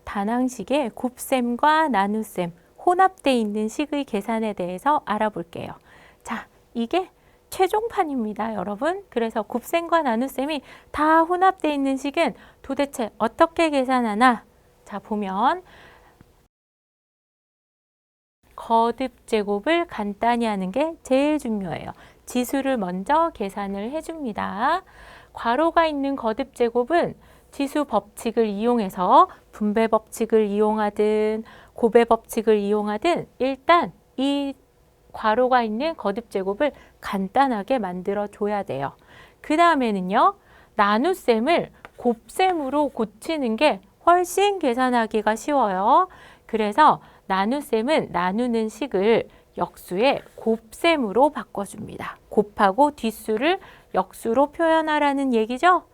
단항식의 곱셈과 나눗셈, 혼합되어 있는 식의 계산에 대해서 알아볼게요. 자, 이게 최종판입니다, 여러분. 그래서 곱셈과 나눗셈이 다 혼합되어 있는 식은 도대체 어떻게 계산하나? 자, 보면 거듭 제곱을 간단히 하는 게 제일 중요해요. 지수를 먼저 계산을 해줍니다. 괄호가 있는 거듭 제곱은 지수 법칙을 이용해서 분배 법칙을 이용하든 곱의 법칙을 이용하든 일단 이 괄호가 있는 거듭 제곱을 간단하게 만들어 줘야 돼요. 그 다음에는요, 나눗셈을 곱셈으로 고치는 게 훨씬 계산하기가 쉬워요. 그래서 나눗셈은 나누는 식을 역수의 곱셈으로 바꿔줍니다. 곱하고 뒷수를 역수로 표현하라는 얘기죠.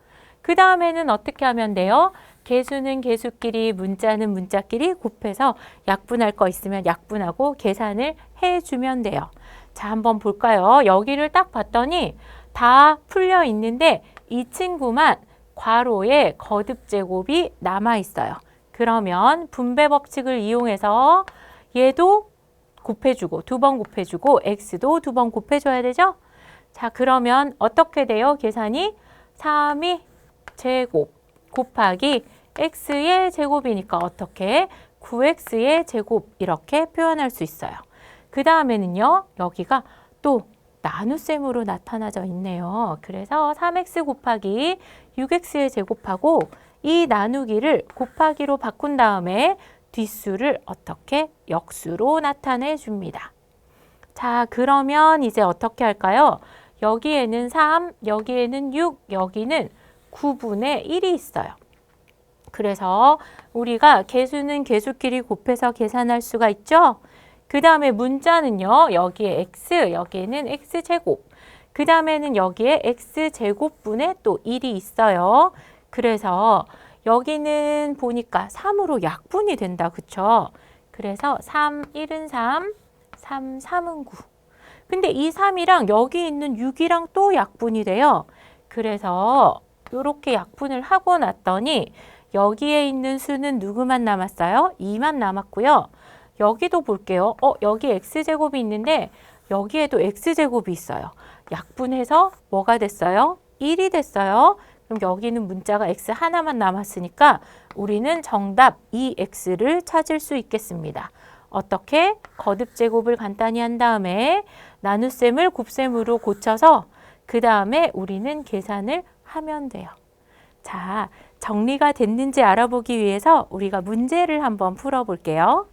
그 다음에는 어떻게 하면 돼요? 개수는 개수끼리, 문자는 문자끼리 곱해서 약분할 거 있으면 약분하고 계산을 해주면 돼요. 자, 한번 볼까요? 여기를 딱 봤더니 다 풀려 있는데 이 친구만 괄호에 거듭 제곱이 남아 있어요. 그러면 분배 법칙을 이용해서 얘도 곱해주고 두 번 곱해주고 x도 두 번 곱해줘야 되죠? 자, 그러면 어떻게 돼요? 계산이 3이 제곱 곱하기 x의 제곱이니까 어떻게? 9x의 제곱 이렇게 표현할 수 있어요. 그 다음에는요, 여기가 또 나눗셈으로 나타나져 있네요. 그래서 3x 곱하기 6x의 제곱하고 이 나누기를 곱하기로 바꾼 다음에 뒷수를 어떻게? 역수로 나타내 줍니다. 자, 그러면 이제 어떻게 할까요? 여기에는 3, 여기에는 6, 여기는 9분의 1이 있어요. 그래서 우리가 개수는 개수끼리 곱해서 계산할 수가 있죠? 그 다음에 문자는요, 여기에 x, 여기에는 x제곱. 그 다음에는 여기에 x제곱분의 또 1이 있어요. 그래서 여기는 보니까 3으로 약분이 된다. 그쵸? 그래서 3, 1은 3, 3, 3은 9. 근데 이 3이랑 여기 있는 6이랑 또 약분이 돼요. 그래서 이렇게 약분을 하고 났더니 여기에 있는 수는 누구만 남았어요? 2만 남았고요. 여기도 볼게요. 여기 x제곱이 있는데 여기에도 x제곱이 있어요. 약분해서 뭐가 됐어요? 1이 됐어요. 그럼 여기는 문자가 x 하나만 남았으니까 우리는 정답 2x를 찾을 수 있겠습니다. 어떻게? 거듭 제곱을 간단히 한 다음에 나눗셈을 곱셈으로 고쳐서 그 다음에 우리는 계산을 하면 돼요. 자, 정리가 됐는지 알아보기 위해서 우리가 문제를 한번 풀어볼게요.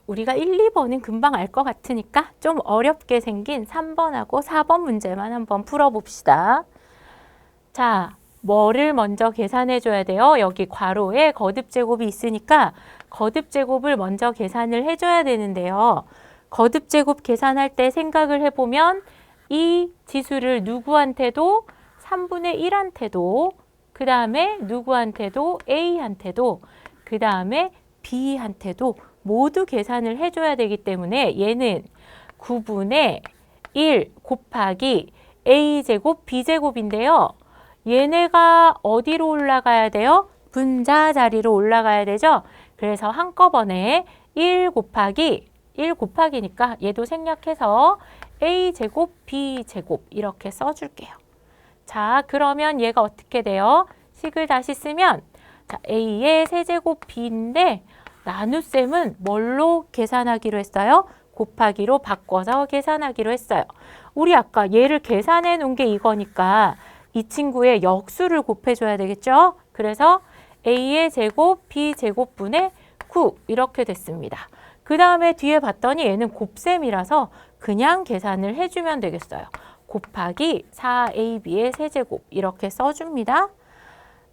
우리가 1, 2번은 금방 알 것 같으니까 좀 어렵게 생긴 3번하고 4번 문제만 한번 풀어봅시다. 자, 뭐를 먼저 계산해 줘야 돼요? 여기 괄호에 거듭제곱이 있으니까 거듭제곱을 먼저 계산을 해줘야 되는데요. 거듭제곱 계산할 때 생각을 해보면 이 지수를 누구한테도 3분의 1한테도 그 다음에 누구한테도 A한테도 그 다음에 B한테도 모두 계산을 해줘야 되기 때문에 얘는 9분의 1 곱하기 A제곱 B제곱인데요. 얘네가 어디로 올라가야 돼요? 분자 자리로 올라가야 되죠. 그래서 한꺼번에 1 곱하기니까 얘도 생략해서 A제곱 B제곱 이렇게 써줄게요. 자, 그러면 얘가 어떻게 돼요? 식을 다시 쓰면 자, A의 세제곱 B인데 나눗셈은 뭘로 계산하기로 했어요? 곱하기로 바꿔서 계산하기로 했어요. 우리 아까 얘를 계산해 놓은 게 이거니까 이 친구의 역수를 곱해줘야 되겠죠? 그래서 A의 제곱, B제곱분의 9 이렇게 됐습니다. 그 다음에 뒤에 봤더니 얘는 곱셈이라서 그냥 계산을 해주면 되겠어요. 곱하기 4AB의 세제곱 이렇게 써줍니다.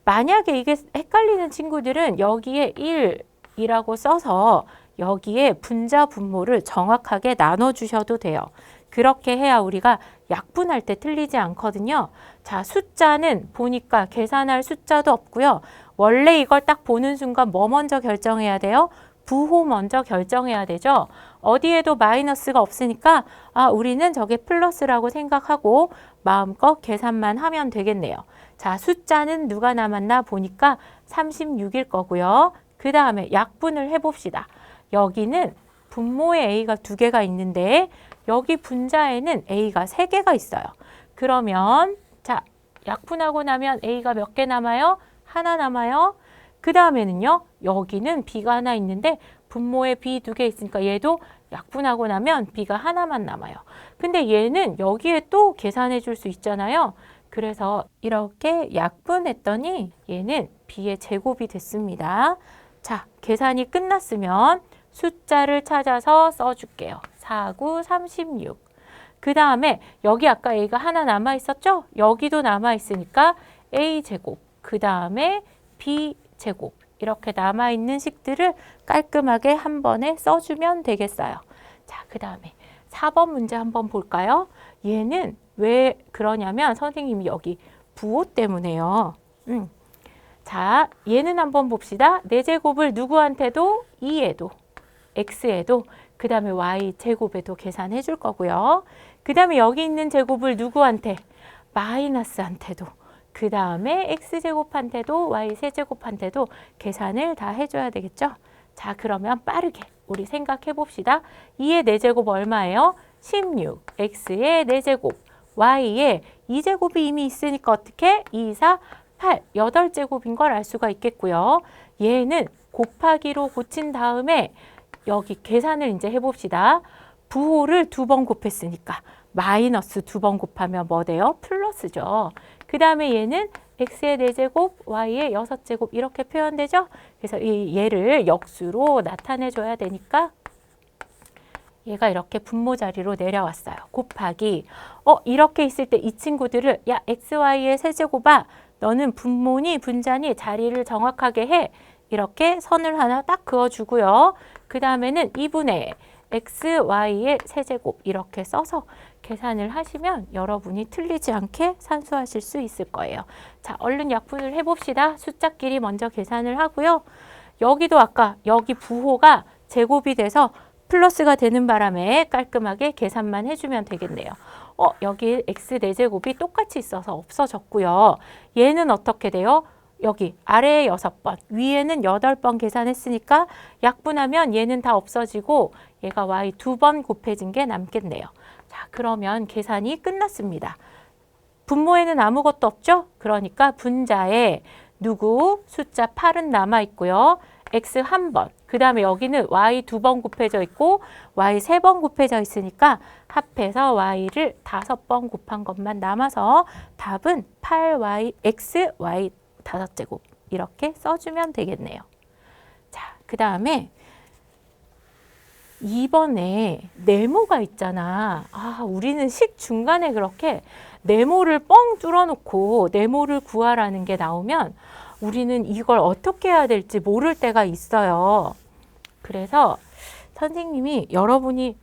만약에 이게 헷갈리는 친구들은 여기에 1이라고 써서 여기에 분자 분모를 정확하게 나눠주셔도 돼요. 그렇게 해야 우리가 약분할 때 틀리지 않거든요. 자, 숫자는 보니까 계산할 숫자도 없고요. 원래 이걸 딱 보는 순간 뭐 먼저 결정해야 돼요? 부호 먼저 결정해야 되죠. 어디에도 마이너스가 없으니까 우리는 저게 플러스라고 생각하고 마음껏 계산만 하면 되겠네요. 자, 숫자는 누가 남았나 보니까 36일 거고요. 그 다음에 약분을 해봅시다. 여기는 분모에 A가 2개가 있는데 여기 분자에는 A가 3개가 있어요. 그러면 자, 약분하고 나면 A가 몇 개 남아요? 하나 남아요. 그 다음에는요. 여기는 B가 하나 있는데 분모에 B 2개 있으니까 얘도 약분하고 나면 B가 하나만 남아요. 근데 얘는 여기에 또 계산해 줄 수 있잖아요. 그래서 이렇게 약분했더니 얘는 B의 제곱이 됐습니다. 자, 계산이 끝났으면 숫자를 찾아서 써줄게요. 4, 9, 36. 그 다음에 여기 아까 A가 하나 남아있었죠? 여기도 남아있으니까 A제곱, 그 다음에 B제곱 이렇게 남아있는 식들을 깔끔하게 한 번에 써주면 되겠어요. 자, 그 다음에 4번 문제 한번 볼까요? 얘는 왜 그러냐면 선생님이 여기 부호 때문에요. 자, 얘는 한번 봅시다. 4제곱을 누구한테도 2에도 x에도 그 다음에 y제곱에도 계산해 줄 거고요. 그 다음에 여기 있는 제곱을 누구한테? 마이너스한테도 그 다음에 x제곱한테도 y세제곱한테도 계산을 다 해줘야 되겠죠. 자, 그러면 빠르게 우리 생각해 봅시다. 2의 4제곱 얼마예요? 16, x의 4제곱, y의 2제곱이 이미 있으니까 어떻게? 2, 4, 8, 8제곱인 걸 알 수가 있겠고요. 얘는 곱하기로 고친 다음에 여기 계산을 이제 해봅시다. 부호를 2번 곱했으니까 마이너스 2번 곱하면 뭐 돼요? 플러스죠. 그 다음에 얘는 x의 4제곱, y의 6제곱 이렇게 표현되죠? 그래서 얘를 역수로 나타내줘야 되니까 얘가 이렇게 분모 자리로 내려왔어요. 곱하기. 이렇게 있을 때 이 친구들을 야, x, y의 세제곱아 너는 분모니 분자니 자리를 정확하게 해. 이렇게 선을 하나 딱 그어주고요. 그 다음에는 2분의 x, y의 세제곱 이렇게 써서 계산을 하시면 여러분이 틀리지 않게 산수하실 수 있을 거예요. 자, 얼른 약분을 해봅시다. 숫자끼리 먼저 계산을 하고요. 여기도 아까 여기 부호가 제곱이 돼서 플러스가 되는 바람에 깔끔하게 계산만 해주면 되겠네요. 여기 x 4제곱이 똑같이 있어서 없어졌고요. 얘는 어떻게 돼요? 여기 아래에 6번, 위에는 8번 계산했으니까 약분하면 얘는 다 없어지고 얘가 y 2번 곱해진 게 남겠네요. 자, 그러면 계산이 끝났습니다. 분모에는 아무것도 없죠? 그러니까 분자에 누구? 숫자 8은 남아있고요. x 1번, 그 다음에 여기는 y 2번 곱해져 있고 y 3번 곱해져 있으니까 합해서 y를 5번 곱한 것만 남아서 답은 8y, x, y 5제곱 이렇게 써주면 되겠네요. 자, 그 다음에 2번에 네모가 있잖아. 우리는 식 중간에 그렇게 네모를 뻥 뚫어놓고 네모를 구하라는 게 나오면 우리는 이걸 어떻게 해야 될지 모를 때가 있어요. 그래서 선생님이 여러분이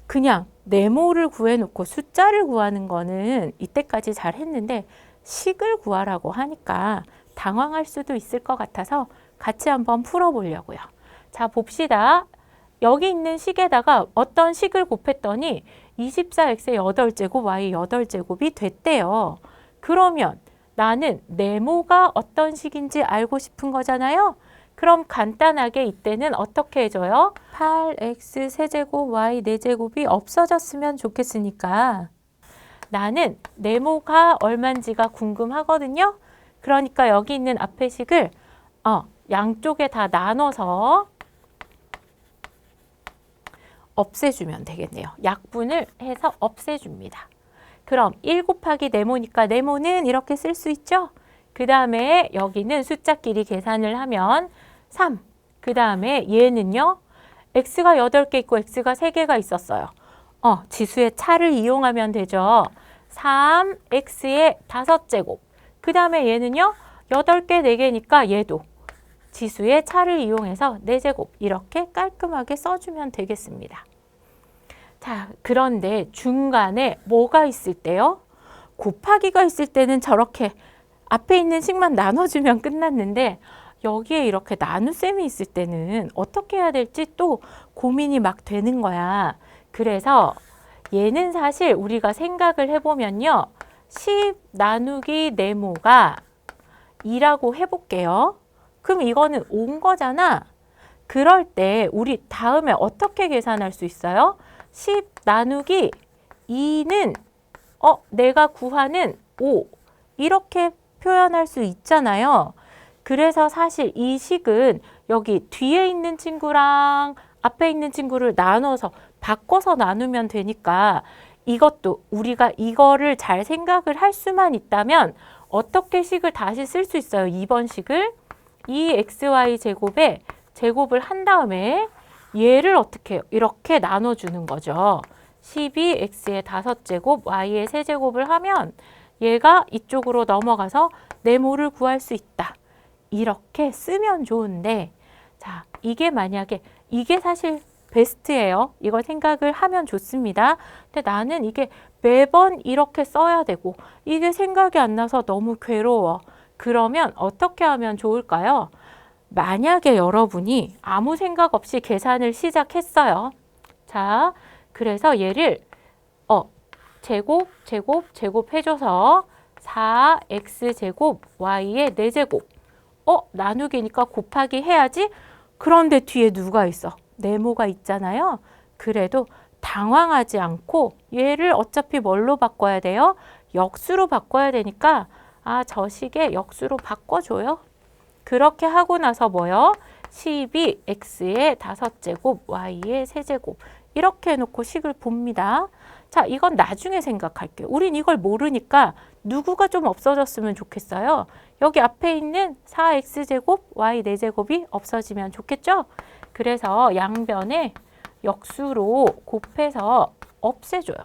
그냥 네모를 구해놓고 숫자를 구하는 거는 이때까지 잘 했는데 식을 구하라고 하니까 당황할 수도 있을 것 같아서 같이 한번 풀어보려고요. 자, 봅시다. 여기 있는 식에다가 어떤 식을 곱했더니 24x의 8제곱, y 8제곱이 됐대요. 그러면 나는 네모가 어떤 식인지 알고 싶은 거잖아요. 그럼 간단하게 이때는 어떻게 해줘요? 8x 세제곱, y 4제곱이 없어졌으면 좋겠으니까 나는 네모가 얼만지가 궁금하거든요. 그러니까 여기 있는 앞에 식을 양쪽에 다 나눠서 없애주면 되겠네요. 약분을 해서 없애줍니다. 그럼 1 곱하기 네모니까 네모는 이렇게 쓸 수 있죠? 그 다음에 여기는 숫자끼리 계산을 하면 3. 그 다음에 얘는요. x가 8개 있고 x가 3개가 있었어요. 지수의 차를 이용하면 되죠. 3x의 5제곱. 그 다음에 얘는요. 8개, 4개니까 얘도 지수의 차를 이용해서 4제곱 이렇게 깔끔하게 써주면 되겠습니다. 자, 그런데 중간에 뭐가 있을 때요? 곱하기가 있을 때는 저렇게 앞에 있는 식만 나눠주면 끝났는데 여기에 이렇게 나눗셈이 있을 때는 어떻게 해야 될지 또 고민이 막 되는 거야. 그래서 얘는 사실 우리가 생각을 해보면요. 10 나누기 네모가 2라고 해볼게요. 그럼 이거는 온 거잖아. 그럴 때 우리 다음에 어떻게 계산할 수 있어요? 10 나누기 2는 내가 구하는 5 이렇게 표현할 수 있잖아요. 그래서 사실 이 식은 여기 뒤에 있는 친구랑 앞에 있는 친구를 나눠서 바꿔서 나누면 되니까 이것도 우리가 이거를 잘 생각을 할 수만 있다면 어떻게 식을 다시 쓸 수 있어요? 2번 식을 2xy 제곱에 제곱을 한 다음에 얘를 어떻게 해요? 이렇게 나눠주는 거죠. 12x의 5제곱, y의 3제곱을 하면 얘가 이쪽으로 넘어가서 네모를 구할 수 있다. 이렇게 쓰면 좋은데 자, 이게 만약에 이게 사실 베스트예요. 이걸 생각을 하면 좋습니다. 근데 나는 이게 매번 이렇게 써야 되고 이게 생각이 안 나서 너무 괴로워. 그러면 어떻게 하면 좋을까요? 만약에 여러분이 아무 생각 없이 계산을 시작했어요. 자, 그래서 얘를 제곱 해줘서 4x제곱 y의 4제곱 나누기니까 곱하기 해야지. 그런데 뒤에 누가 있어? 네모가 있잖아요. 그래도 당황하지 않고 얘를 어차피 뭘로 바꿔야 돼요? 역수로 바꿔야 되니까 저 식에 역수로 바꿔줘요. 그렇게 하고 나서 뭐요? 12x의 5제곱, y의 3제곱 이렇게 해놓고 식을 봅니다. 자, 이건 나중에 생각할게요. 우린 이걸 모르니까 누구가 좀 없어졌으면 좋겠어요. 여기 앞에 있는 4x제곱, y 4제곱이 없어지면 좋겠죠? 그래서 양변에 역수로 곱해서 없애줘요.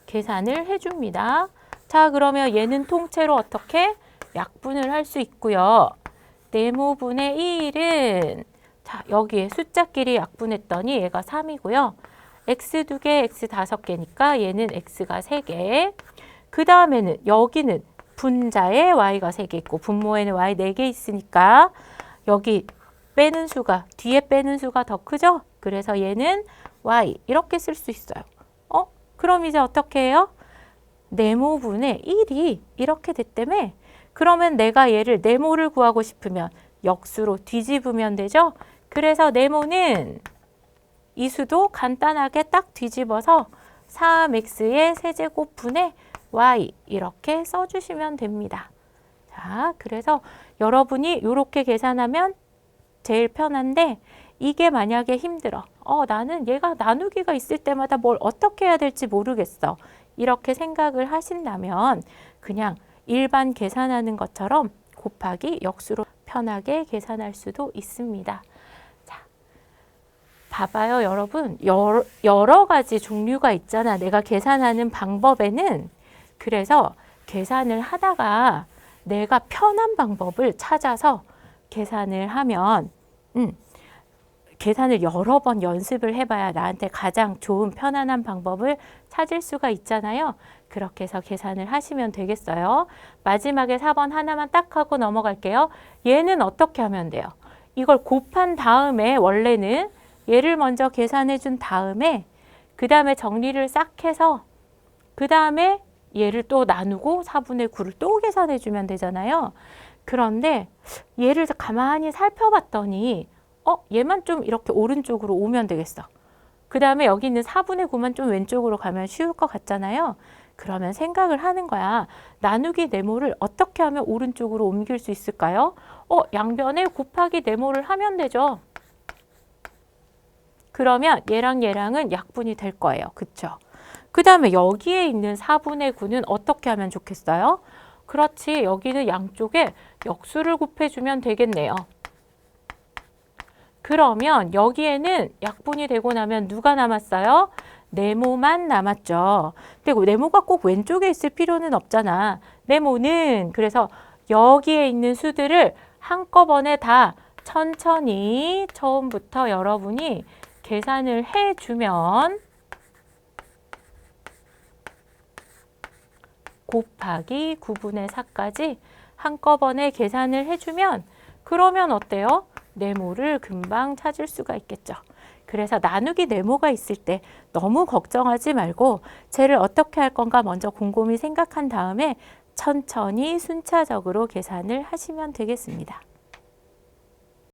계산을 해줍니다. 자, 그러면 얘는 통째로 어떻게? 약분을 할 수 있고요. 네모분의 1은 자, 여기에 숫자끼리 약분했더니 얘가 3이고요. x 2개, x 5개니까 얘는 x가 3개. 그 다음에는 여기는 분자에 y가 3개 있고 분모에는 y 4개 있으니까 여기 빼는 수가 뒤에 빼는 수가 더 크죠? 그래서 얘는 y 이렇게 쓸 수 있어요. 그럼 이제 어떻게 해요? 네모분의 1이 이렇게 됐다며? 그러면 내가 얘를 네모를 구하고 싶으면 역수로 뒤집으면 되죠? 그래서 네모는 이 수도 간단하게 딱 뒤집어서 3x의 세제곱분의 y 이렇게 써주시면 됩니다. 자, 그래서 여러분이 이렇게 계산하면 제일 편한데 이게 만약에 힘들어. 나는 얘가 나누기가 있을 때마다 뭘 어떻게 해야 될지 모르겠어. 이렇게 생각을 하신다면 그냥 일반 계산하는 것처럼 곱하기 역수로 편하게 계산할 수도 있습니다. 자, 봐봐요, 여러분. 여러 가지 종류가 있잖아. 내가 계산하는 방법에는. 그래서 계산을 하다가 내가 편한 방법을 찾아서 계산을 하면 계산을 여러 번 연습을 해봐야 나한테 가장 좋은 편안한 방법을 찾을 수가 있잖아요. 그렇게 해서 계산을 하시면 되겠어요. 마지막에 4번 하나만 딱 하고 넘어갈게요. 얘는 어떻게 하면 돼요? 이걸 곱한 다음에 원래는 얘를 먼저 계산해 준 다음에 그 다음에 정리를 싹 해서 그 다음에 얘를 또 나누고 4분의 9를 또 계산해 주면 되잖아요. 그런데 얘를 가만히 살펴봤더니 얘만 좀 이렇게 오른쪽으로 오면 되겠어. 그 다음에 여기 있는 4분의 9만 좀 왼쪽으로 가면 쉬울 것 같잖아요. 그러면 생각을 하는 거야. 나누기 네모를 어떻게 하면 오른쪽으로 옮길 수 있을까요? 양변에 곱하기 네모를 하면 되죠. 그러면 얘랑 얘랑은 약분이 될 거예요. 그쵸? 그 다음에 여기에 있는 4분의 9는 어떻게 하면 좋겠어요? 그렇지. 여기는 양쪽에 역수를 곱해주면 되겠네요. 그러면 여기에는 약분이 되고 나면 누가 남았어요? 네모만 남았죠. 근데 네모가 꼭 왼쪽에 있을 필요는 없잖아. 네모는 그래서 여기에 있는 수들을 한꺼번에 다 천천히 처음부터 여러분이 계산을 해주면 곱하기 9분의 4까지 한꺼번에 계산을 해주면 그러면 어때요? 네모를 금방 찾을 수가 있겠죠. 그래서 나누기 네모가 있을 때 너무 걱정하지 말고 쟤를 어떻게 할 건가 먼저 곰곰이 생각한 다음에 천천히 순차적으로 계산을 하시면 되겠습니다.